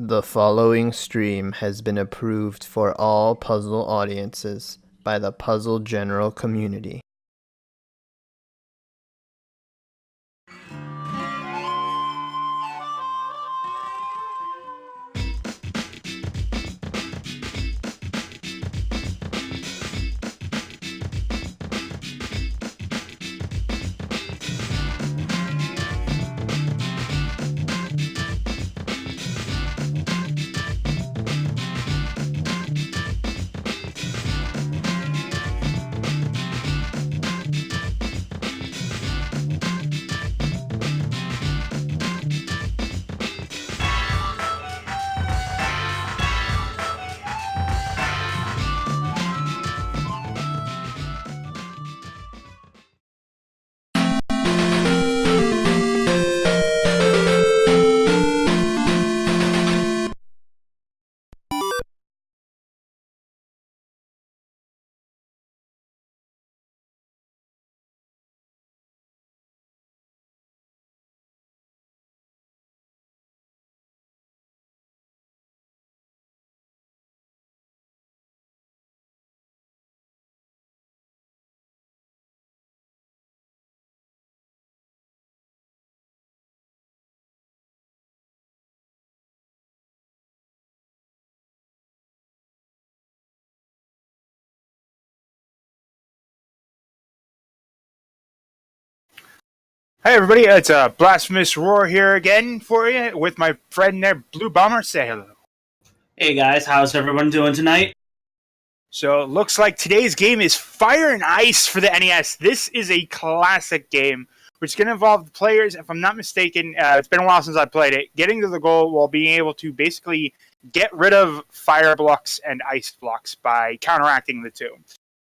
The following stream has been approved for all puzzle audiences by the puzzle general community. Hey everybody, it's Blasphemous Roar here again for you with my friend there, Blue Bomber. Say hello. Hey guys, how's everyone doing tonight? So it looks like today's game is Fire and Ice for the NES. This is a classic game, which is going to involve the players, if I'm not mistaken, it's been a while since I played it, getting to the goal while being able to basically get rid of fire blocks and ice blocks by counteracting the two.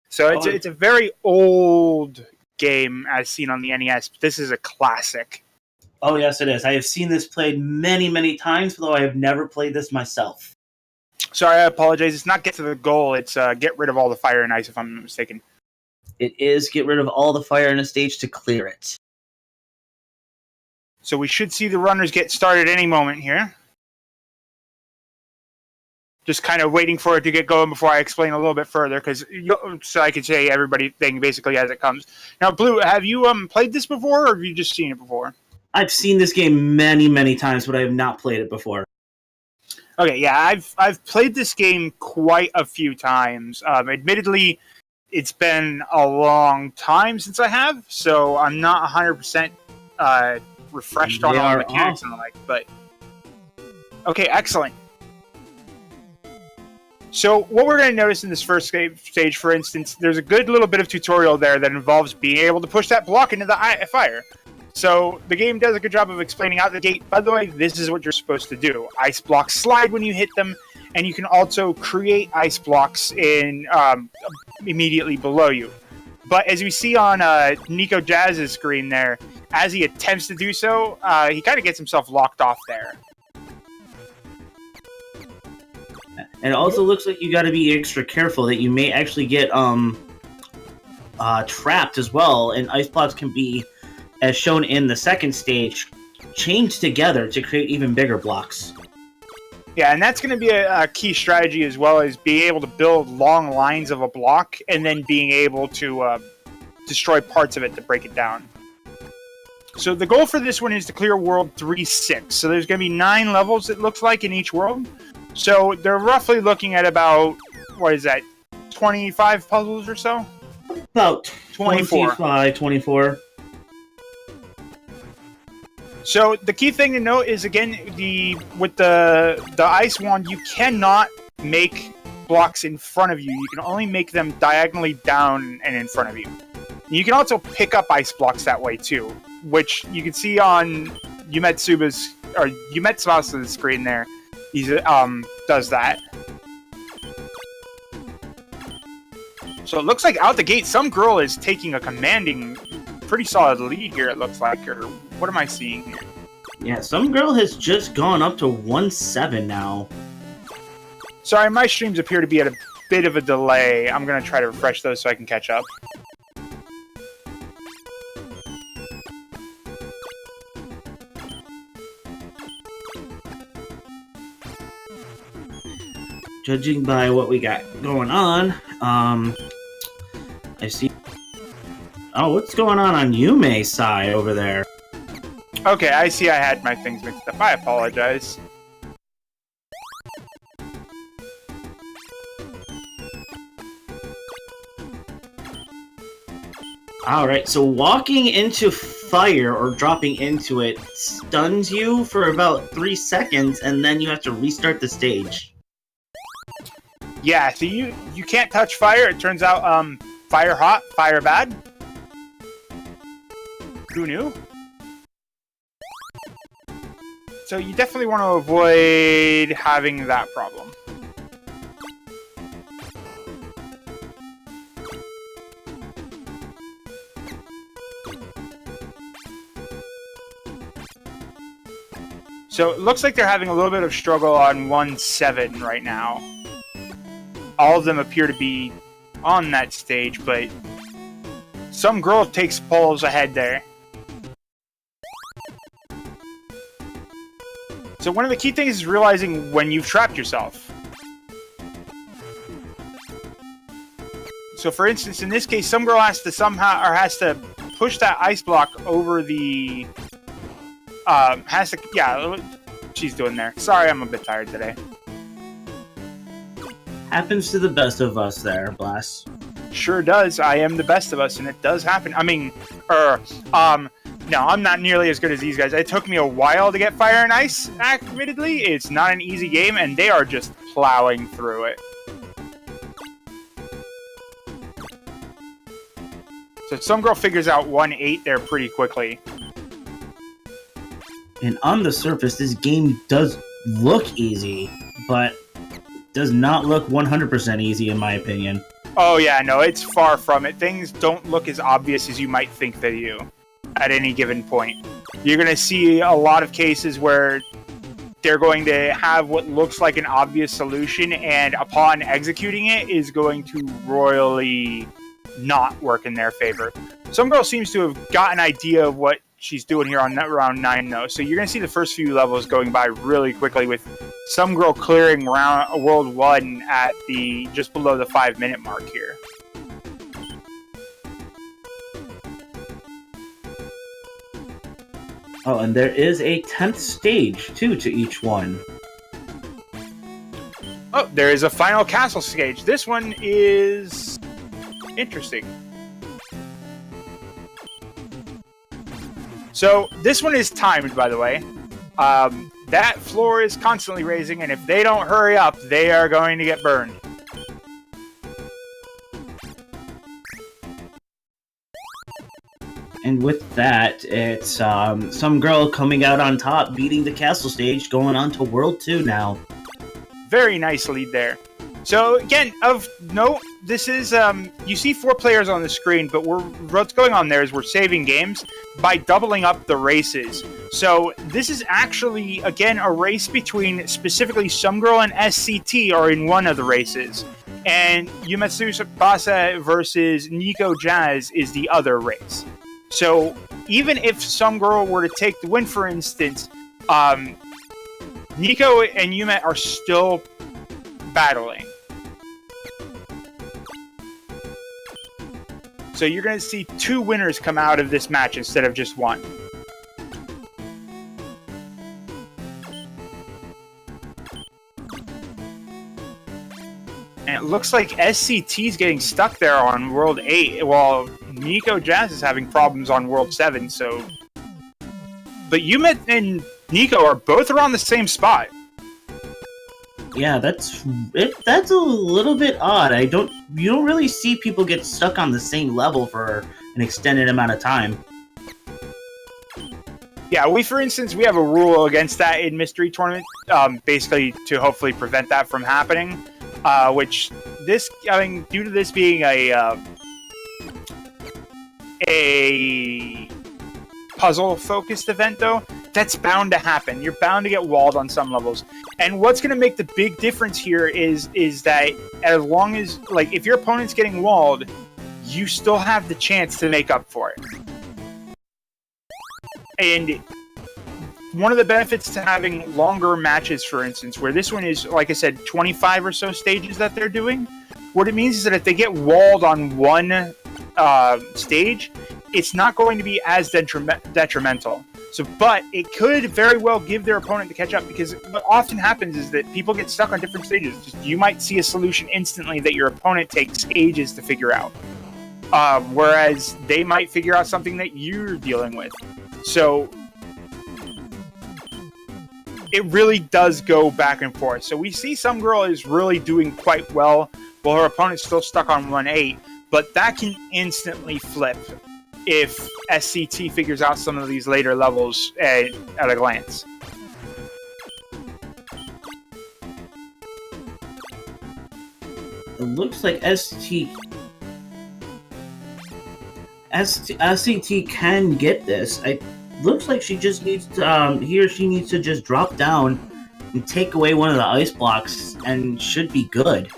So it's a very old game as seen on the NES, but this is a classic. Oh yes, it is. I have seen this played many, many times, though I have never played this myself. Sorry, I apologize. It's not get to the goal. It's get rid of all the fire and ice, if I'm not mistaken. It is get rid of all the fire in a stage to clear it. So we should see the runners get started any moment here. Just kind of waiting for it to get going before I explain a little bit further, so I can say everything basically as it comes. Now, Blue, have you played this before, or have you just seen it before? I've seen this game many, many times, but I have not played it before. Okay, yeah, I've played this game quite a few times. Admittedly, it's been a long time since I have, so I'm not 100% refreshed on all the mechanics and the like. But okay, excellent. So what we're going to notice in this first stage, for instance, there's a good little bit of tutorial there that involves being able to push that block into the fire. So the game does a good job of explaining out the gate. By the way, this is what you're supposed to do. Ice blocks slide when you hit them, and you can also create ice blocks in immediately below you. But as we see on nikojazz's screen there, as he attempts to do so, he kind of gets himself locked off there. And it also looks like you got to be extra careful that you may actually get trapped as well, and ice blocks can be, as shown in the second stage, chained together to create even bigger blocks. Yeah, and that's going to be a key strategy as well, as being able to build long lines of a block and then being able to destroy parts of it to break it down. So the goal for this one is to clear World 3-6. So there's going to be 9 levels, it looks like, in each world. So they're roughly looking at about, 25 puzzles or so? About 24. 24. So the key thing to note is, again, with the ice wand, you cannot make blocks in front of you. You can only make them diagonally down and in front of you. You can also pick up ice blocks that way too, which you can see on Yumetsubasa's screen there. He does that. So it looks like out the gate, some girl is taking a commanding, pretty solid lead here, it looks like. Or what am I seeing here? Yeah, some girl has just gone up to 1-7 now. Sorry, my streams appear to be at a bit of a delay. I'm going to try to refresh those so I can catch up. judging by what we got going on, I see. Oh, what's going on Yume's side over there? Okay, I see I had my things mixed up. I apologize. Alright, so walking into fire or dropping into it stuns you for about 3 seconds, and then you have to restart the stage. Yeah, so you can't touch fire. It turns out, fire hot, fire bad. Who knew? So you definitely want to avoid having that problem. So it looks like they're having a little bit of struggle on 1-7 right now. All of them appear to be on that stage, but some girl takes poles ahead there. So one of the key things is realizing when you've trapped yourself. So for instance, in this case, some girl has to push that ice block over the she's doing there. Sorry, I'm a bit tired today. Happens to the best of us there, Blast. Sure does. I am the best of us, and it does happen. I mean, no, I'm not nearly as good as these guys. It took me a while to get Fire and Ice, admittedly. It's not an easy game, and they are just plowing through it. So some girl figures out 1-8 there pretty quickly. And on the surface, this game does look easy, but does not look 100% easy in my opinion. Oh yeah, no, it's far from it. Things don't look as obvious as you might think they do at any given point. You're going to see a lot of cases where they're going to have what looks like an obvious solution, and upon executing it is going to royally not work in their favor. Some girl seems to have got an idea of what she's doing here on round 9, though. So you're going to see the first few levels going by really quickly, with some girl clearing World 1 at just below the 5-minute mark here. Oh, and there is a 10th stage, too, to each one. Oh, there is a final castle stage. This one is interesting. So, this one is timed, by the way. That floor is constantly raising, and if they don't hurry up, they are going to get burned. And with that, it's some girl coming out on top, beating the castle stage, going on to World 2 now. Very nice lead there. So, again, of note, this is, you see 4 players on the screen, but what's going on there is we're saving games by doubling up the races. So, this is actually, again, a race between specifically somegirl and SCT are in one of the races. And yumetsubasa versus nikojazz is the other race. So, even if somegirl were to take the win, for instance, Nico and Yumet are still battling. So you're going to see 2 winners come out of this match instead of just one. And it looks like SCT's getting stuck there on World 8, while nikojazz is having problems on World 7, so... But Yumet and Nico are both around the same spot. Yeah, that's a little bit odd. You don't really see people get stuck on the same level for an extended amount of time. Yeah, for instance, we have a rule against that in Mystery Tournament, basically to hopefully prevent that from happening. Which due to this being a puzzle-focused event, though, that's bound to happen. You're bound to get walled on some levels. And what's going to make the big difference here is that as long as, like, if your opponent's getting walled, you still have the chance to make up for it. And one of the benefits to having longer matches, for instance, where this one is, like I said, 25 or so stages that they're doing, what it means is that if they get walled on one stage, it's not going to be as detrimental. So, but it could very well give their opponent to catch up, because what often happens is that people get stuck on different stages. You might see a solution instantly that your opponent takes ages to figure out, whereas they might figure out something that you're dealing with. So it really does go back and forth. So we see somegirl is really doing quite well, while her opponent's still stuck on 1-8, but that can instantly flip if SCT figures out some of these later levels at a glance. It looks like SCT can get this. It looks like she just needs to, he or she needs to just drop down and take away one of the ice blocks and should be good.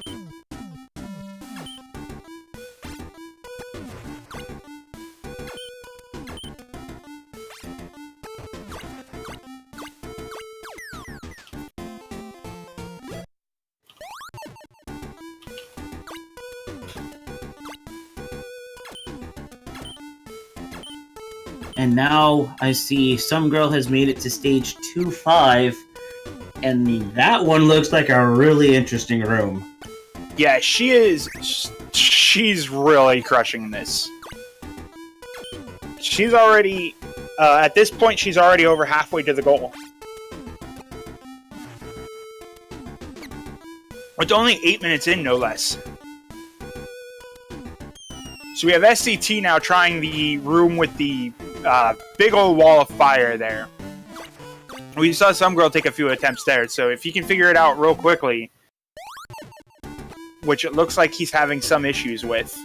And now I see somegirl has made it to stage 2-5, and that one looks like a really interesting room. Yeah, she is. She's really crushing this. She's already, at this point, she's already over halfway to the goal. It's only 8 minutes in, no less. So we have SCT now trying the room with the big old wall of fire there. We saw somegirl take a few attempts there, so if he can figure it out real quickly, which it looks like he's having some issues with.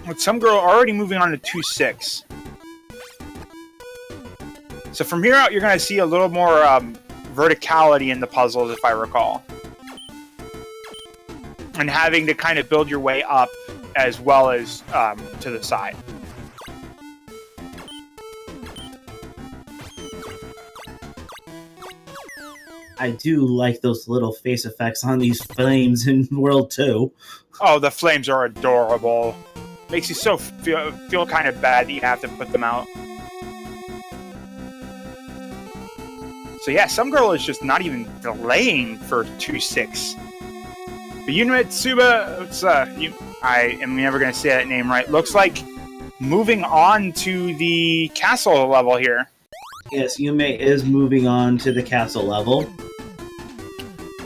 With somegirl already moving on to 2-6. So from here out, you're going to see a little more verticality in the puzzles, if I recall. And having to kind of build your way up as well as to the side. I do like those little face effects on these flames in World 2. Oh, the flames are adorable. Makes you so feel kind of bad that you have to put them out. So yeah, somegirl is just not even delaying for 2-6. But yumetsubasa, I am never going to say that name right. Looks like moving on to the castle level here. Yes, Yume is moving on to the castle level.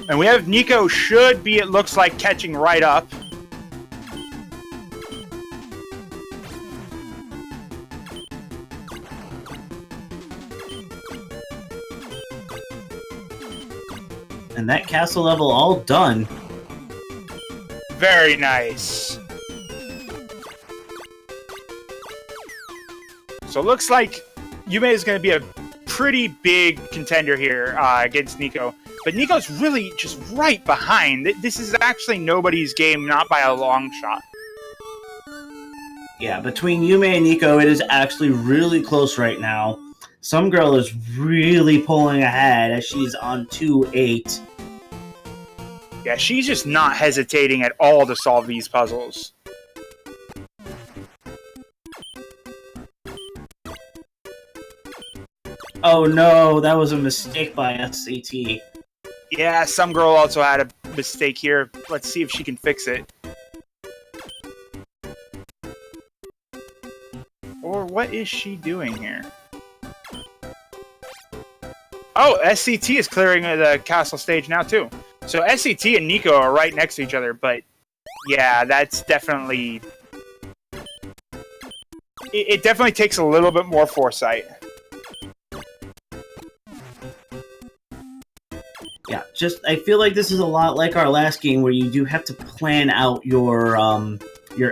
And we have Nico should be, it looks like, catching right up. And that castle level all done. Very nice. So it looks like Yume is going to be a pretty big contender here against Nico. But Nico's really just right behind. This is actually nobody's game, not by a long shot. Yeah, between Yume and Nico, it is actually really close right now. Somegirl is really pulling ahead as she's on 2-8. Yeah, she's just not hesitating at all to solve these puzzles. Oh no, that was a mistake by SCT. Yeah, somegirl also had a mistake here. Let's see if she can fix it. Or what is she doing here? Oh, SCT is clearing the castle stage now too. So SCT and Nico are right next to each other, but yeah, that's definitely... It definitely takes a little bit more foresight. Yeah, I feel like this is a lot like our last game where you do have to plan out your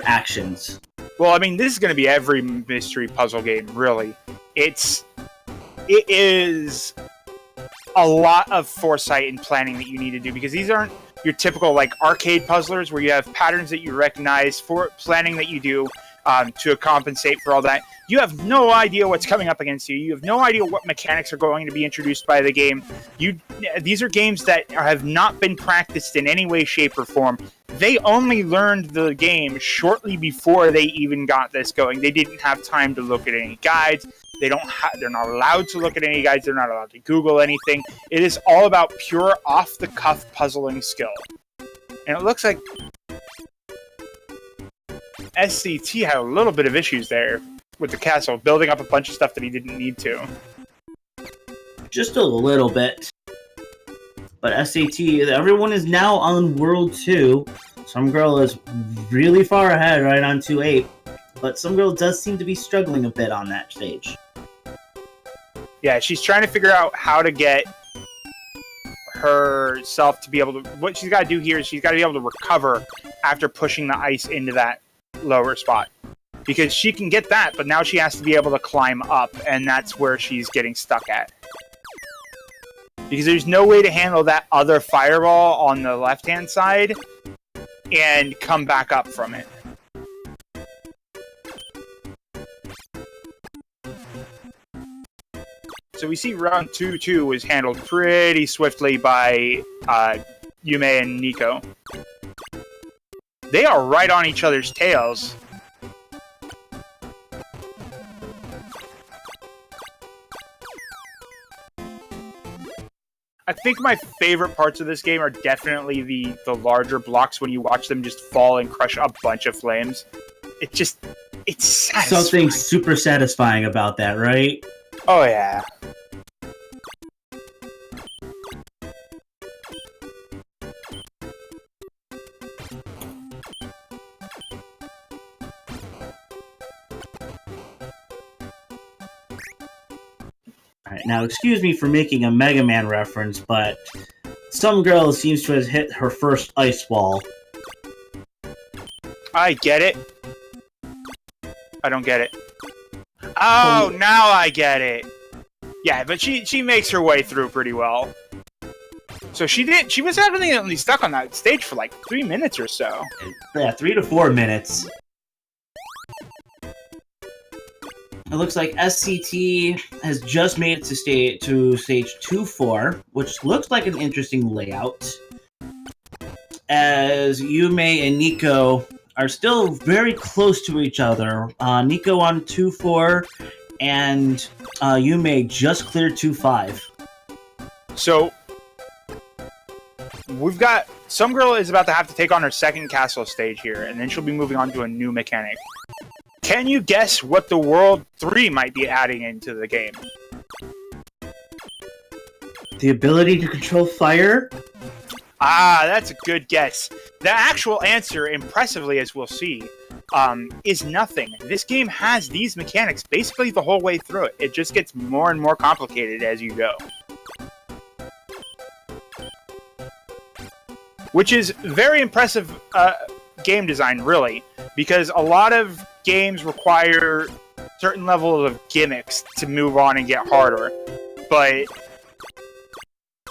actions. Well, I mean, this is going to be every mystery puzzle game, really. It is a lot of foresight and planning that you need to do, because these aren't your typical like arcade puzzlers where you have patterns that you recognize for planning that you do to compensate for all that. You have no idea what's coming up against you. You have no idea what mechanics are going to be introduced by the game. These are games that have not been practiced in any way, shape, or form. They only learned the game shortly before they even got this going. They didn't have time to look at any guides. They're not allowed to look at any guides. They're not allowed to Google anything. It is all about pure off-the-cuff puzzling skill. And it looks like SCT had a little bit of issues there with the castle, building up a bunch of stuff that he didn't need to. Just a little bit. But SCT, everyone is now on World 2. Somegirl is really far ahead, right on 2-8. But Somegirl does seem to be struggling a bit on that stage. Yeah, she's trying to figure out how to get herself to be able to... What she's got to do here is she's got to be able to recover after pushing the ice into that lower spot. Because she can get that, but now she has to be able to climb up, and that's where she's getting stuck at. Because there's no way to handle that other fireball on the left-hand side and come back up from it. So we see round 2 was handled pretty swiftly by Yume and Nico. They are right on each other's tails. I think my favorite parts of this game are definitely the larger blocks when you watch them just fall and crush a bunch of flames. It's satisfying. Something super satisfying about that, right? Oh, yeah. Alright, now excuse me for making a Mega Man reference, but Somegirl seems to have hit her first ice wall. I get it. I don't get it. Oh, now I get it. Yeah, but she makes her way through pretty well. So she was evidently stuck on that stage for like 3 minutes or so. Yeah, 3 to 4 minutes. It looks like SCT has just made it to stage 2-4, which looks like an interesting layout. As Yume and Nico are still very close to each other. Nico on 2-4, and Yume just cleared 2-5. So we've got Somegirl is about to have to take on her second castle stage here, and then she'll be moving on to a new mechanic. Can you guess what the World 3 might be adding into the game? The ability to control fire? Ah, that's a good guess. The actual answer, impressively as we'll see, is nothing. This game has these mechanics basically the whole way through it. It just gets more and more complicated as you go. Which is very impressive game design, really, because a lot of games require certain levels of gimmicks to move on and get harder. But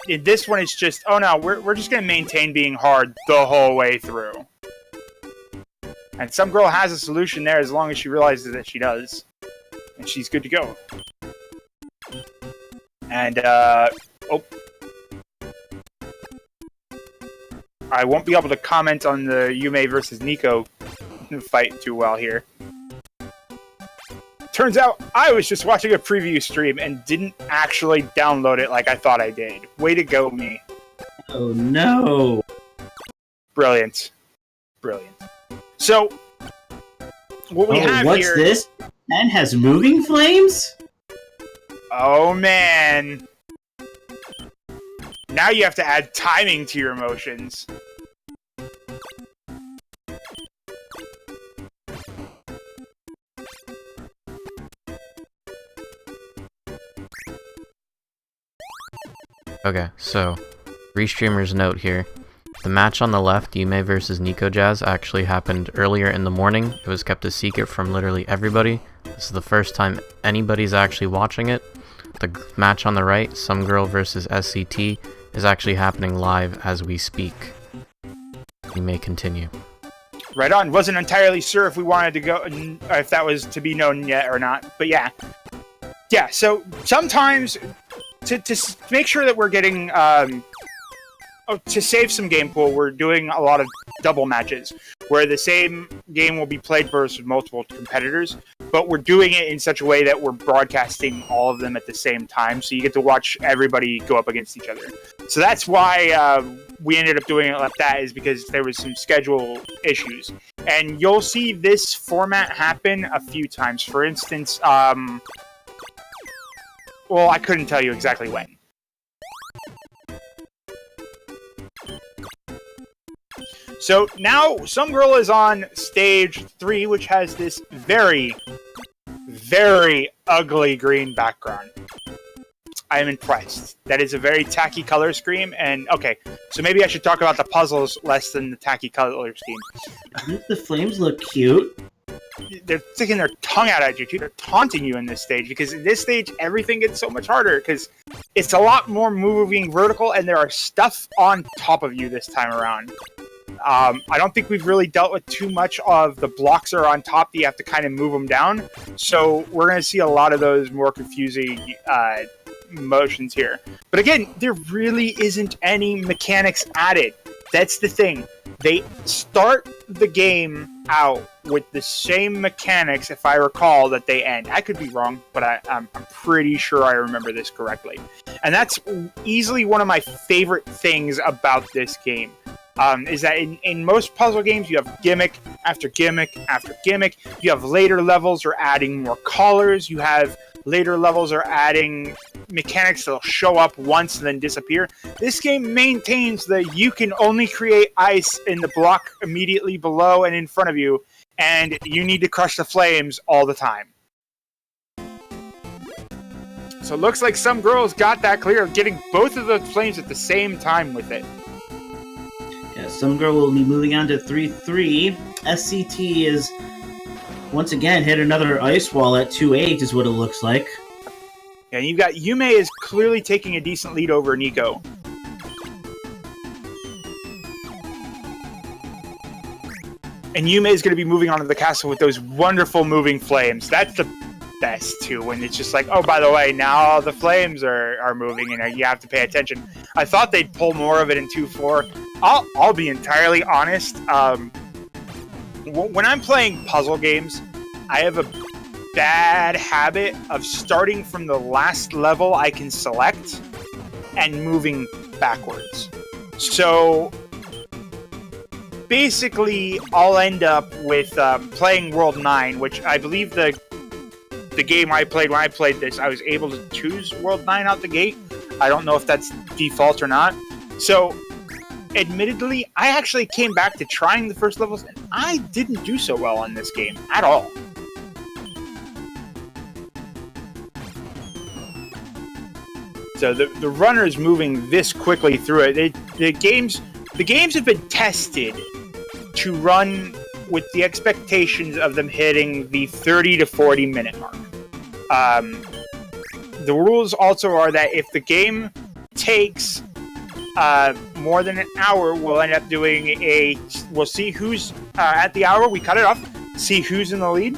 in this one, it's just, oh no, we're just going to maintain being hard the whole way through. And Somegirl has a solution there as long as she realizes that she does. And she's good to go. And, oh. I won't be able to comment on the Yume versus Nico fight too well here. Turns out, I was just watching a preview stream and didn't actually download it like I thought I did. Way to go, me. Oh no! Brilliant. Brilliant. So, what we have what's here... this? And has moving flames? Oh, man. Now you have to add timing to your motions. Okay, so, restreamer's note here. The match on the left, Yume versus nikojazz, actually happened earlier in the morning. It was kept a secret from literally everybody. This is the first time anybody's actually watching it. The match on the right, Somegirl versus SCT, is actually happening live as we speak. You may continue. Right on. Wasn't entirely sure if we wanted to go, if that was to be known yet or not. But yeah. Yeah, so sometimes to make sure that we're getting, to save some game pool, we're doing a lot of double matches, where the same game will be played versus multiple competitors, but we're doing it in such a way that we're broadcasting all of them at the same time, so you get to watch everybody go up against each other. So that's why we ended up doing it like that, is because there was some schedule issues. And you'll see this format happen a few times. For instance, well, I couldn't tell you exactly when. So now somegirl is on stage 3, which has this very, very ugly green background. I am impressed. That is a very tacky color scheme, and okay, so maybe I should talk about the puzzles less than the tacky color scheme. The flames look cute. They're sticking their tongue out at you, too. They're taunting you in this stage, because in this stage, everything gets so much harder, because it's a lot more moving vertical, and there are stuff on top of you this time around. I don't think we've really dealt with too much of the blocks are on top that you have to kind of move them down, so we're going to see a lot of those more confusing motions here. But again, there really isn't any mechanics added. That's the thing. They start the game out with the same mechanics, if I recall, that they end. I could be wrong, but I'm pretty sure I remember this correctly. And that's easily one of my favorite things about this game. Is that in most puzzle games, you have gimmick after gimmick after gimmick. You have later levels are adding more colors. You have later levels are adding mechanics that'll show up once and then disappear. This game maintains that you can only create ice in the block immediately below and in front of you, and you need to crush the flames all the time. So it looks like somegirl's got that clear of getting both of the flames at the same time with it. Yeah, somegirl will be moving on to 3-3. SCT is once again hit another ice wall at 2-8 is what it looks like. Yeah, you've got Yume is clearly taking a decent lead over Nico. And Yume is going to be moving on to the castle with those wonderful moving flames. That's the best, too, when it's just like, oh, by the way, now the flames are moving and you have to pay attention. I thought they'd pull more of it in 2-4. I'll be entirely honest. When I'm playing puzzle games, I have a bad habit of starting from the last level I can select and moving backwards. So basically, I'll end up with playing World 9, which I believe the game I played when I played this, I was able to choose World 9 out the gate. I don't know if that's default or not. So, admittedly, I actually came back to trying the first levels, and I didn't do so well in this game at all. So the runners moving this quickly through it. The games have been tested to run with the expectations of them hitting the 30 to 40 minute mark. The rules also are that if the game takes more than an hour, we'll end up doing we'll see who's at the hour, we cut it off, see who's in the lead.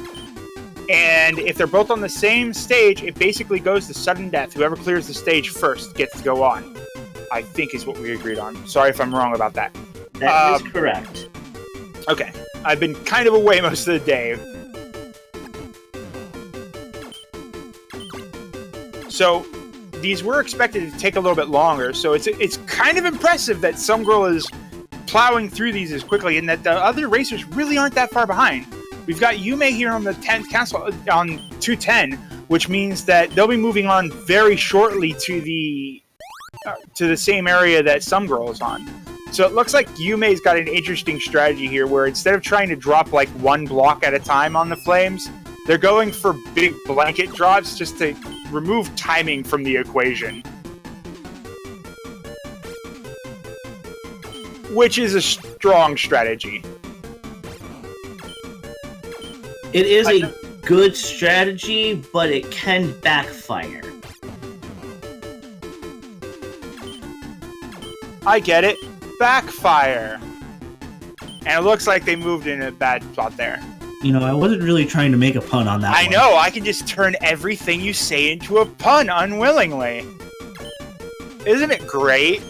And if they're both on the same stage, it basically goes to sudden death. Whoever clears the stage first gets to go on, I think is what we agreed on. Sorry if I'm wrong about that. That is correct. Okay. I've been kind of away most of the day. So these were expected to take a little bit longer, so it's kind of impressive that somegirl is plowing through these as quickly, and that the other racers really aren't that far behind. We've got Yume here on the 10th castle on 210, which means that they'll be moving on very shortly to the same area that somegirl is on. So it looks like Yume's got an interesting strategy here, where instead of trying to drop like one block at a time on the flames, they're going for big blanket drops just to remove timing from the equation. Which is a strong strategy. It is a good strategy, but it can backfire. I get it. Backfire. And it looks like they moved in a bad spot there. You know, I wasn't really trying to make a pun on that I one. know, I can just turn everything you say into a pun unwillingly. Isn't it great?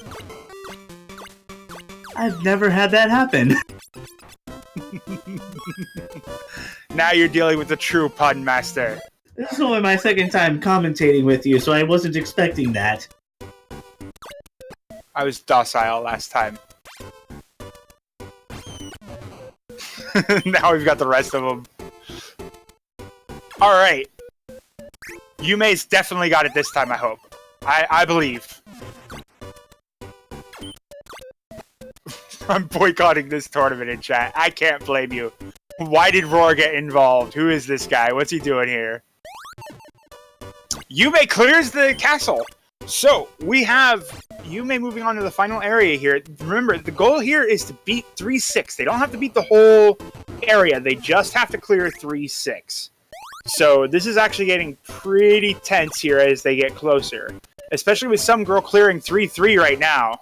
I've never had that happen. Now you're dealing with the true pun master. This is only my second time commentating with you, so I wasn't expecting that. I was docile last time. Now we've got the rest of them. Alright. Yume's definitely got it this time, I hope. I believe. I'm boycotting this tournament in chat. I can't blame you. Why did Roar get involved? Who is this guy? What's he doing here? Yume clears the castle. So, we have Yume moving on to the final area here. Remember, the goal here is to beat 3-6. They don't have to beat the whole area. They just have to clear 3-6. So, this is actually getting pretty tense here as they get closer. Especially with some girl clearing 3-3 right now.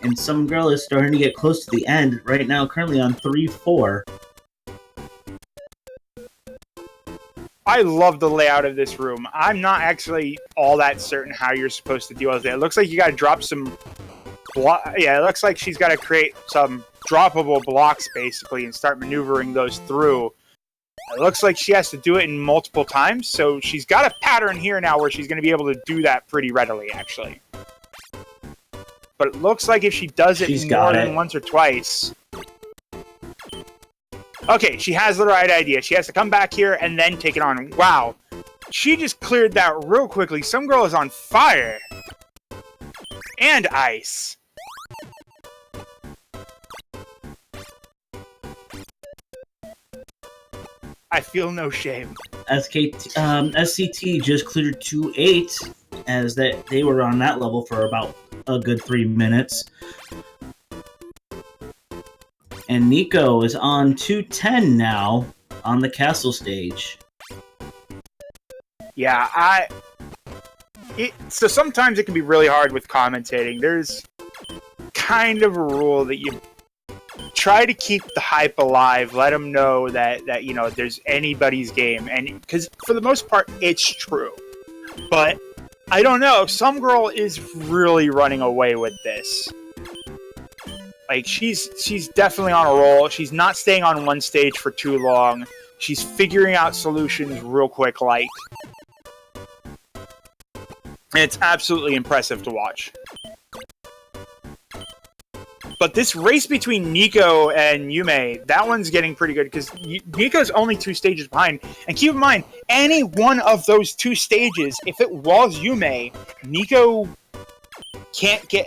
And some girl is starting to get close to the end, right now currently on 3-4. I love the layout of this room. I'm not actually all that certain how you're supposed to deal with it. It looks like you gotta drop some... Yeah, it looks like she's gotta create some droppable blocks, basically, and start maneuvering those through. It looks like she has to do it in multiple times, so she's got a pattern here now where she's gonna be able to do that pretty readily, actually. But it looks like if she does it more than once or twice... Okay, she has the right idea. She has to come back here and then take it on. Wow. She just cleared that real quickly. Some girl is on fire. And ice. I feel no shame. SCT just cleared 2-8 as they were on that level for about a good 3 minutes. And Nico is on 2-10 now on the castle stage. Yeah, so sometimes it can be really hard with commentating. There's kind of a rule that you try to keep the hype alive. Let them know that you know, there's anybody's game. And because for the most part, it's true. But I don't know. Some girl is really running away with this. Like, she's definitely on a roll. She's not staying on one stage for too long. She's figuring out solutions real quick, like. And it's absolutely impressive to watch. But this race between Nico and Yume, that one's getting pretty good, because Nico's only 2 stages behind. And keep in mind, any one of those 2 stages, if it was Yume, Nico can't get,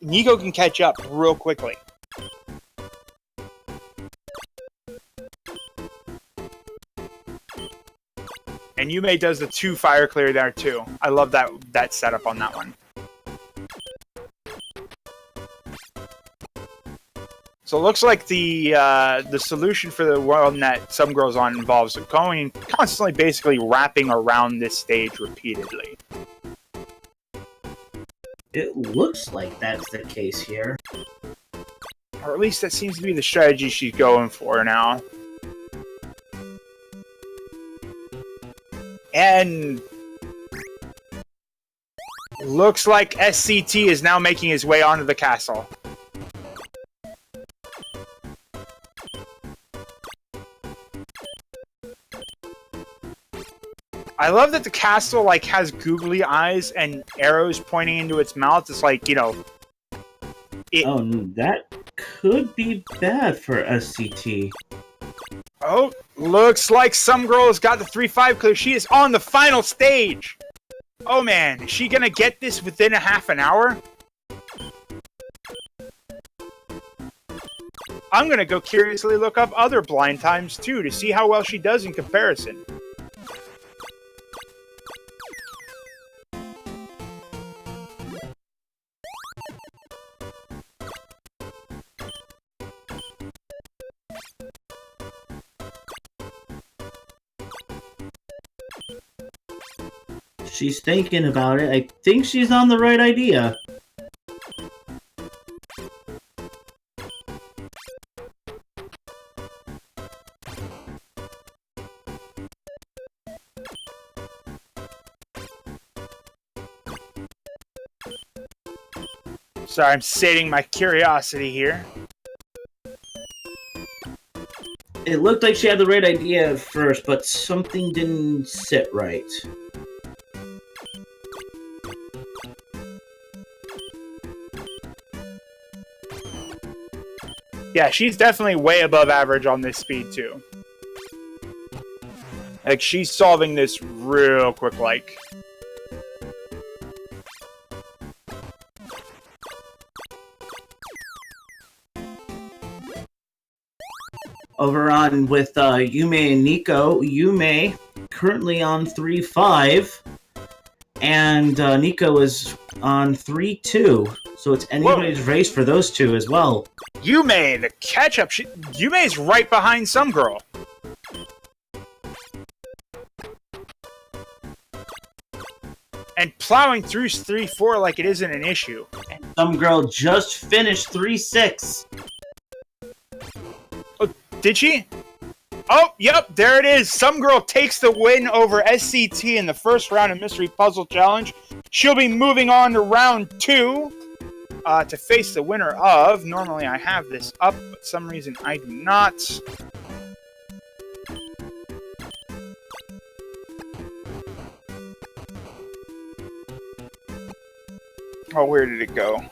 Nico can catch up real quickly. And Yume does the 2 fire clear there too. I love that setup on that one. So it looks like the solution for the one that some girls on involves going constantly basically wrapping around this stage repeatedly. It looks like that's the case here. Or at least that seems to be the strategy she's going for now. And looks like SCT is now making his way onto the castle. I love that the castle, like, has googly eyes and arrows pointing into its mouth. It's like, you know... Oh, that could be bad for SCT. Oh, looks like some girl has got the 3-5 clear. She is on the final stage! Oh man, is she gonna get this within a half an hour? I'm gonna go curiously look up other blind times too to see how well she does in comparison. She's thinking about it. I think she's on the right idea. Sorry, I'm sating my curiosity here. It looked like she had the right idea at first, but something didn't sit right. Yeah, she's definitely way above average on this speed, too. Like, she's solving this real quick, like. Over on with Yume and Nico. Yume currently on 3-5, and Nico is on 3-2. So it's anybody's race for those two as well. Yume, the catch-up. Yume's right behind somegirl. And plowing through 3-4 like it isn't an issue. And somegirl just finished 3-6. Did she? Oh, yep, there it is. Somegirl takes the win over SCT in the first round of Mystery Puzzle Challenge. She'll be moving on to round 2 to face the winner of... Normally I have this up, but for some reason I do not. Oh, where did it go?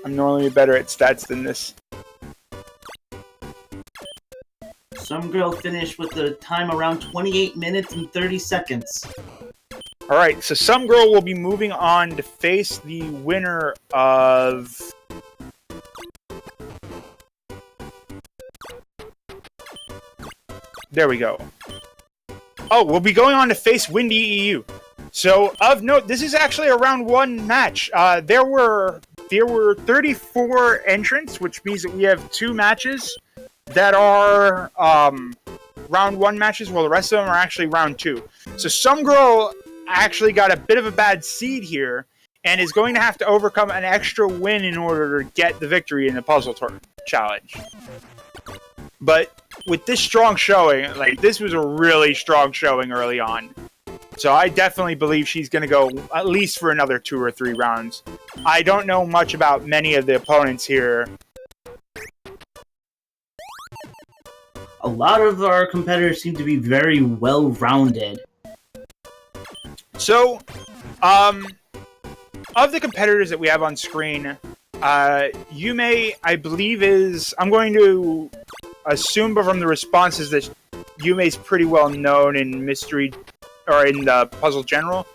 I'm normally better at stats than this. Somegirl finished with the time around 28 minutes and 30 seconds. Alright, so somegirl will be moving on to face the winner of... There we go. Oh, we'll be going on to face Windy EU. So, of note, this is actually a round 1 match. There were 34 entrants, which means that we have 2 matches that are round 1 matches, while the rest of them are actually round 2. So somegirl actually got a bit of a bad seed here, and is going to have to overcome an extra win in order to get the victory in the puzzle challenge. But with this strong showing, like, this was a really strong showing early on. So I definitely believe she's going to go at least for another 2 or 3 rounds. I don't know much about many of the opponents here. A lot of our competitors seem to be very well-rounded. So, of the competitors that we have on screen, Yume, I believe, is... I'm going to assume from the responses that Yume's pretty well known in Mystery, or in the Puzzle General.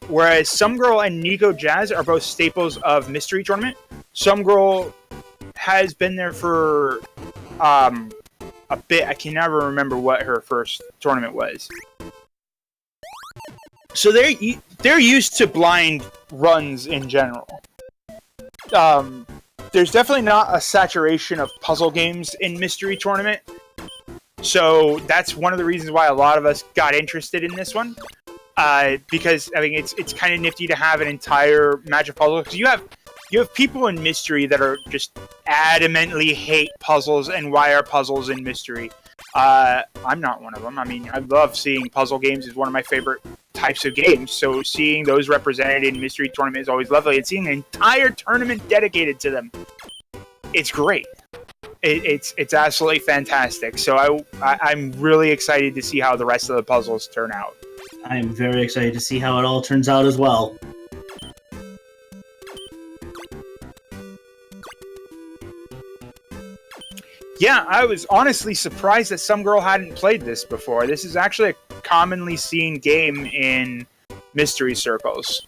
Whereas somegirl and nikojazz are both staples of Mystery Tournament. Somegirl has been there for a bit. I can never remember what her first tournament was. So they're used to blind runs in general. There's definitely not a saturation of puzzle games in Mystery Tournament. So that's one of the reasons why a lot of us got interested in this one. Because I mean, it's kind of nifty to have an entire match of puzzles. Because you have people in Mystery that are just adamantly hate puzzles and why are puzzles in Mystery. I'm not one of them. I mean, I love seeing puzzle games. It's one of my favorite types of games. So seeing those represented in Mystery Tournament is always lovely. And seeing an entire tournament dedicated to them, it's great. It's absolutely fantastic. So I'm really excited to see how the rest of the puzzles turn out. I'm very excited to see how it all turns out as well. Yeah, I was honestly surprised that somegirl hadn't played this before. This is actually a commonly seen game in mystery circles.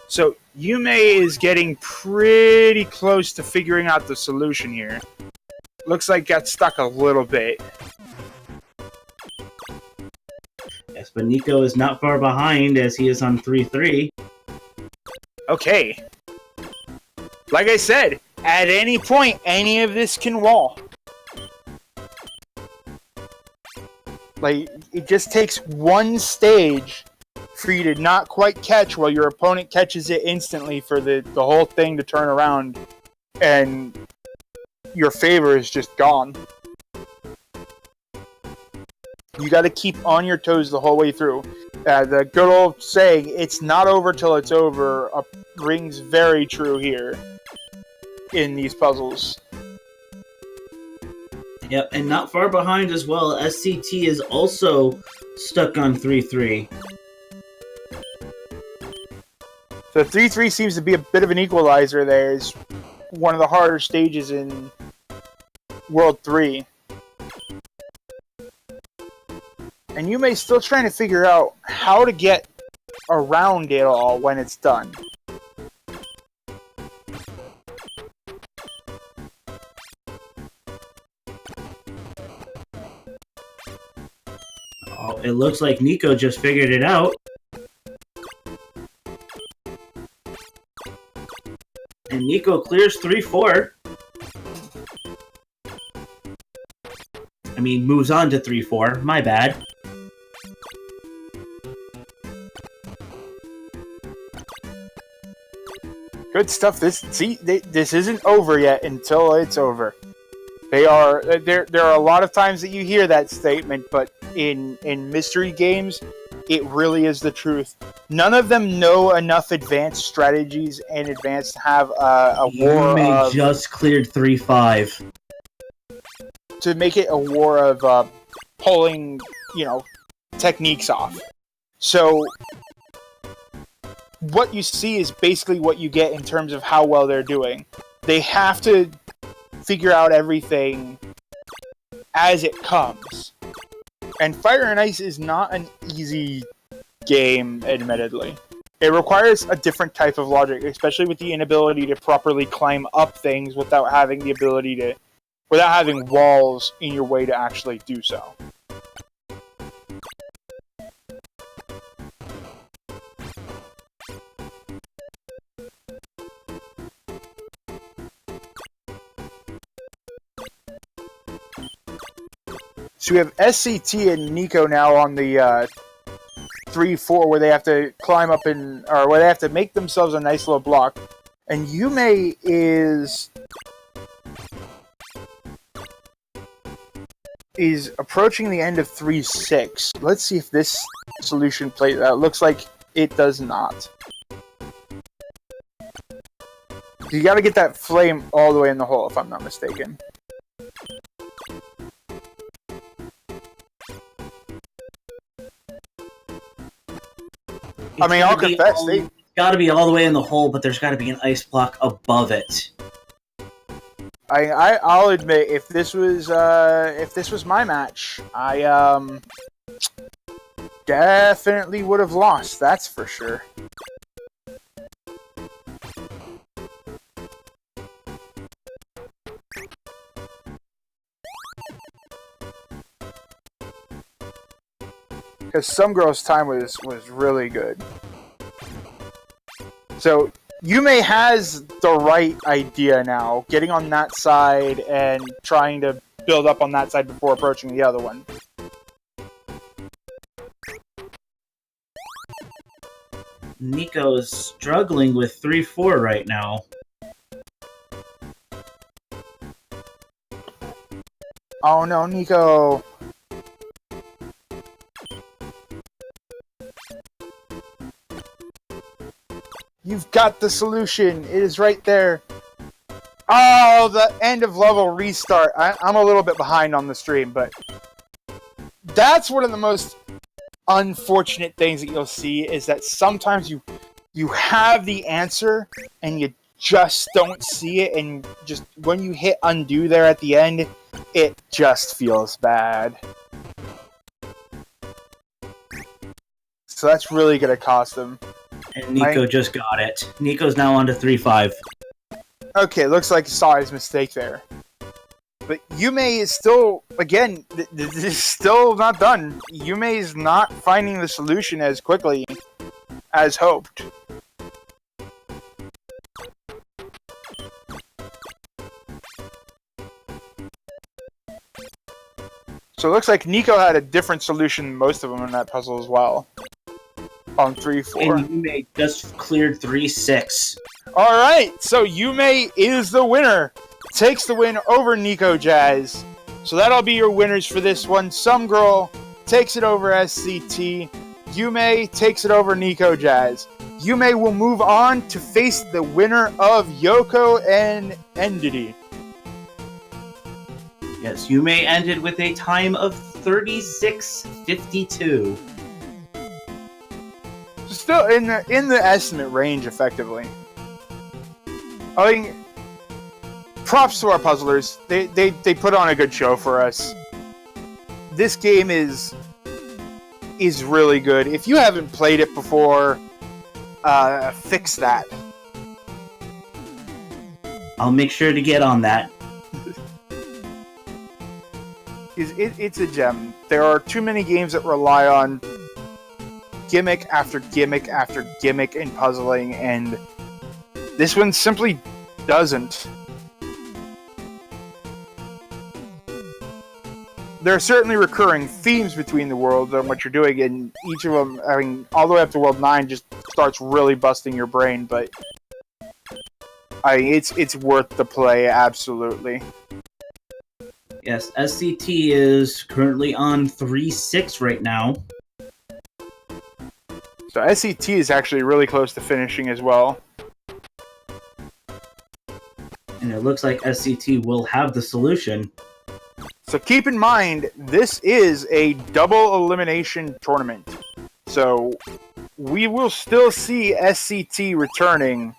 So Yume is getting pretty close to figuring out the solution here. Looks like got stuck a little bit. Yes, but Nico is not far behind as he is on 3-3. Okay. Like I said, at any point, any of this can wall. Like, it just takes one stage for you to not quite catch while your opponent catches it instantly for the whole thing to turn around and your favor is just gone. You got to keep on your toes the whole way through. The good old saying, "It's not over till it's over," rings very true here in these puzzles. Yep, and not far behind as well, SCT is also stuck on 3-3. So 3-3 seems to be a bit of an equalizer there. It's one of the harder stages in World 3. And you may still trying to figure out how to get around it all when it's done. Oh, it looks like Nico just figured it out. And Nico clears 3-4. I mean, moves on to 3-4. My bad. Good stuff. This isn't over yet until it's over. There are a lot of times that you hear that statement, but in mystery games, it really is the truth. None of them know enough advanced strategies in advance to have a war of... just cleared 3-5. To make it a war of pulling, techniques off. So what you see is basically what you get in terms of how well they're doing. They have to figure out everything as it comes. And Fire and Ice is not an easy game, admittedly. It requires a different type of logic, especially with the inability to properly climb up things without having the ability to... without having walls in your way to actually do so. So we have SCT and Nico now on the 3-4, where they have to climb up or where they have to make themselves a nice little block. And Yume is approaching the end of 3-6. Let's see if this solution plays out. Looks like it does not. You got to get that flame all the way in the hole, if I'm not mistaken. I mean, I'll confess, they got to be all the way in the hole, but there's got to be an ice block above it. I'll admit, if this was my match, I definitely would have lost. That's for sure. Because somegirl's time was really good. So Yume has the right idea now, getting on that side and trying to build up on that side before approaching the other one. Nico is struggling with 3-4 right now. Oh no, Nico! You've got the solution. It is right there. Oh, the end of level restart. I'm a little bit behind on the stream, but that's one of the most unfortunate things that you'll see is that sometimes you have the answer and you just don't see it, and just when you hit undo there at the end, it just feels bad. So that's really going to cost them. And Nico just got it. Nico's now on to 3-5. Okay, looks like he saw his mistake there. But Yume is still, again, this is still not done. Yume is not finding the solution as quickly as hoped. So it looks like Nico had a different solution than most of them in that puzzle as well. On 3-4. And Yume just cleared 3-6. Alright, so Yume is the winner. Takes the win over nikojazz. So that'll be your winners for this one. Somegirl takes it over SCT. Yume takes it over nikojazz. Yume will move on to face the winner of Yoko and Endity. Yes, Yume ended with a time of 36:52. Still in the estimate range, effectively. I mean, props to our puzzlers. They put on a good show for us. This game is really good. If you haven't played it before, fix that. I'll make sure to get on that. It's a gem. There are too many games that rely on gimmick after gimmick after gimmick in puzzling, and this one simply doesn't. There are certainly recurring themes between the worlds and what you're doing, and each of them, I mean, all the way up to World 9 just starts really busting your brain, but it's worth the play, absolutely. Yes, SCT is currently on 3-6 right now. So SCT is actually really close to finishing as well. And it looks like SCT will have the solution. So keep in mind, this is a double elimination tournament. So we will still see SCT returning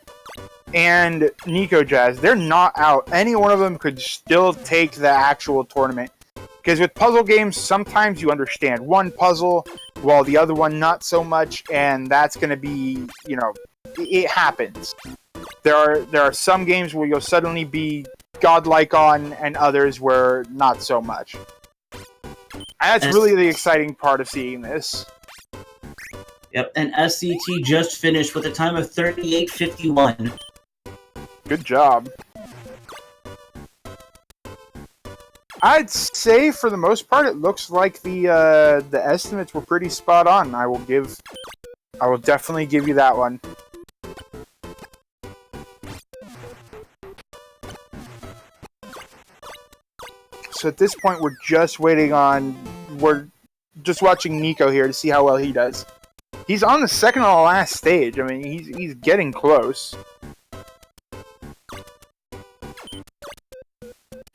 and nikojazz. They're not out. Any one of them could still take the actual tournament. Because with puzzle games, sometimes you understand one puzzle while the other one not so much, and that's going to be, you know, it happens. There are some games where you'll suddenly be godlike on, and others where not so much. And that's really the exciting part of seeing this. Yep, and SCT just finished with a time of 38:51. Good job. I'd say for the most part, it looks like the estimates were pretty spot on. I will definitely give you that one. So at this point, we're just watching Nico here to see how well he does. He's on the second to the last stage. I mean, he's getting close.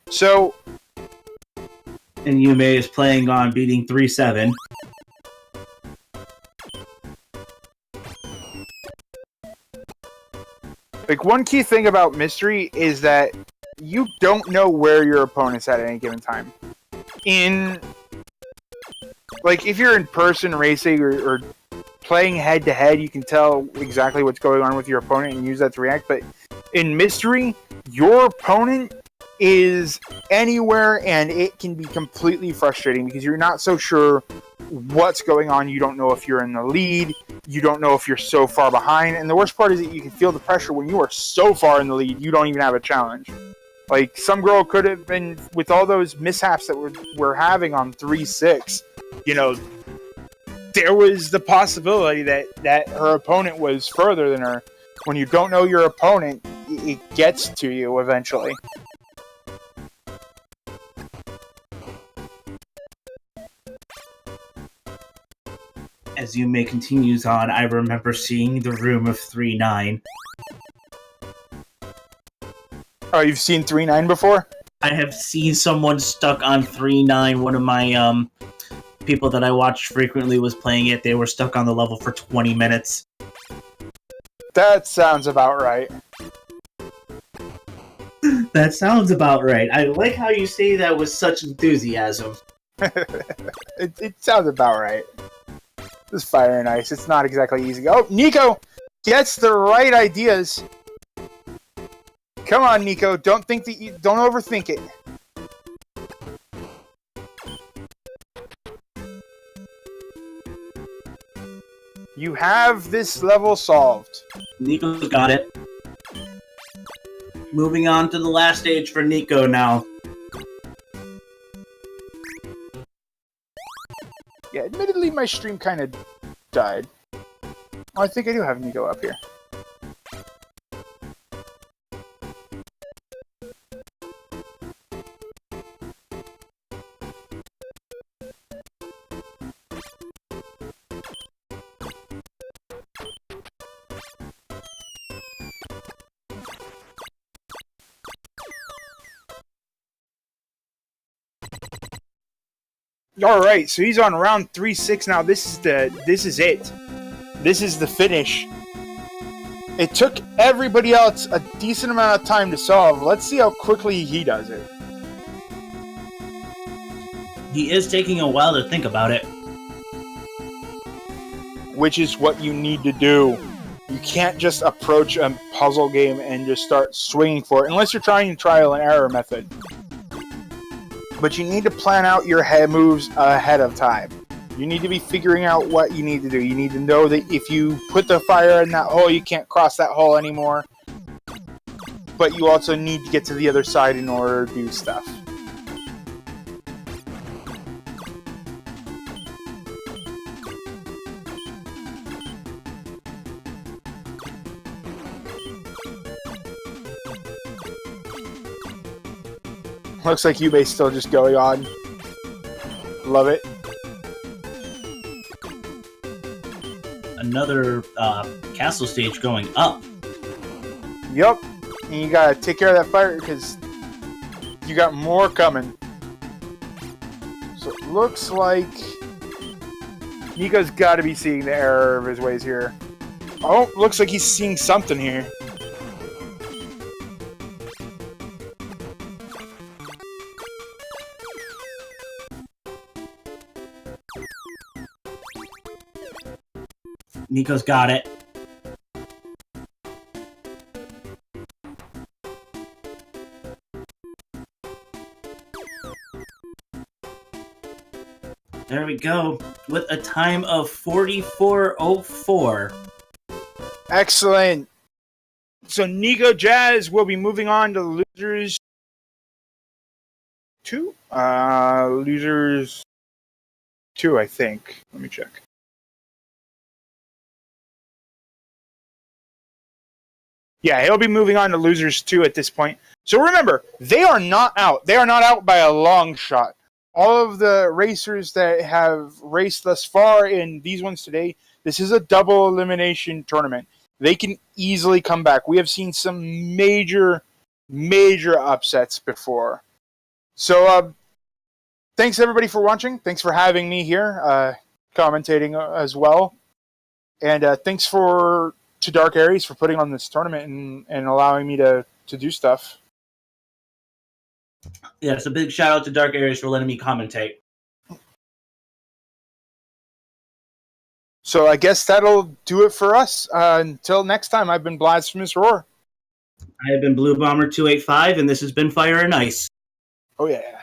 So, And Yume is playing on beating 3-7. like, one key thing about Mystery is that you don't know where your opponent's at any given time. If you're in person racing or playing head-to-head, you can tell exactly what's going on with your opponent and use that to react. But in Mystery, your opponent is anywhere, and it can be completely frustrating because you're not so sure what's going on. You don't know if you're in the lead. You don't know if you're so far behind. And the worst part is that you can feel the pressure when you are so far in the lead, you don't even have a challenge. Like, Somegirl could have been, with all those mishaps that we're having on 3-6, you know, there was the possibility that her opponent was further than her. When you don't know your opponent, it gets to you eventually. As Yume continues on, I remember seeing the room of 3-9. Oh, you've seen 3-9 before? I have seen someone stuck on 3-9. One of my people that I watched frequently was playing it. They were stuck on the level for 20 minutes. That sounds about right. That sounds about right. I like how you say that with such enthusiasm. It sounds about right. This Fire and Ice, it's not exactly easy. Oh, Nico gets the right ideas. Come on, Nico. Don't overthink it. You have this level solved. Nico's got it. Moving on to the last stage for Nico now. my stream kind of died. Oh, I think I do have Nico up here. All right, so he's on round 3-6 now. This is it. This is the finish. It took everybody else a decent amount of time to solve. Let's see how quickly he does it. He is taking a while to think about it. Which is what you need to do. You can't just approach a puzzle game and just start swinging for it, unless you're trying trial and error method. But you need to plan out your head moves ahead of time. You need to be figuring out what you need to do. You need to know that if you put the fire in that hole, you can't cross that hole anymore. But you also need to get to the other side in order to do stuff. Looks like Yume's still just going on. Love it. Another castle stage going up. Yup. And you gotta take care of that fire because you got more coming. So it looks like Nico's gotta be seeing the error of his ways here. Oh, looks like he's seeing something here. Nico's got it. There we go. With a time of 44:04. Excellent. So Nikojazz will be moving on to losers 2? Losers 2, I think. Let me check. Yeah, he'll be moving on to losers 2 at this point. So remember, they are not out. They are not out by a long shot. All of the racers that have raced thus far in these ones today, this is a double elimination tournament. They can easily come back. We have seen some major upsets before. So thanks everybody for watching. Thanks for having me here, commentating as well. And thanks to Dark Aries for putting on this tournament and allowing me to do stuff. Yeah, it's a big shout out to Dark Aries for letting me commentate. So I guess that'll do it for us. Until next time, I've been Blasphemous Roar. I have been Blue Bomber 285, and this has been Fire and Ice. Oh yeah.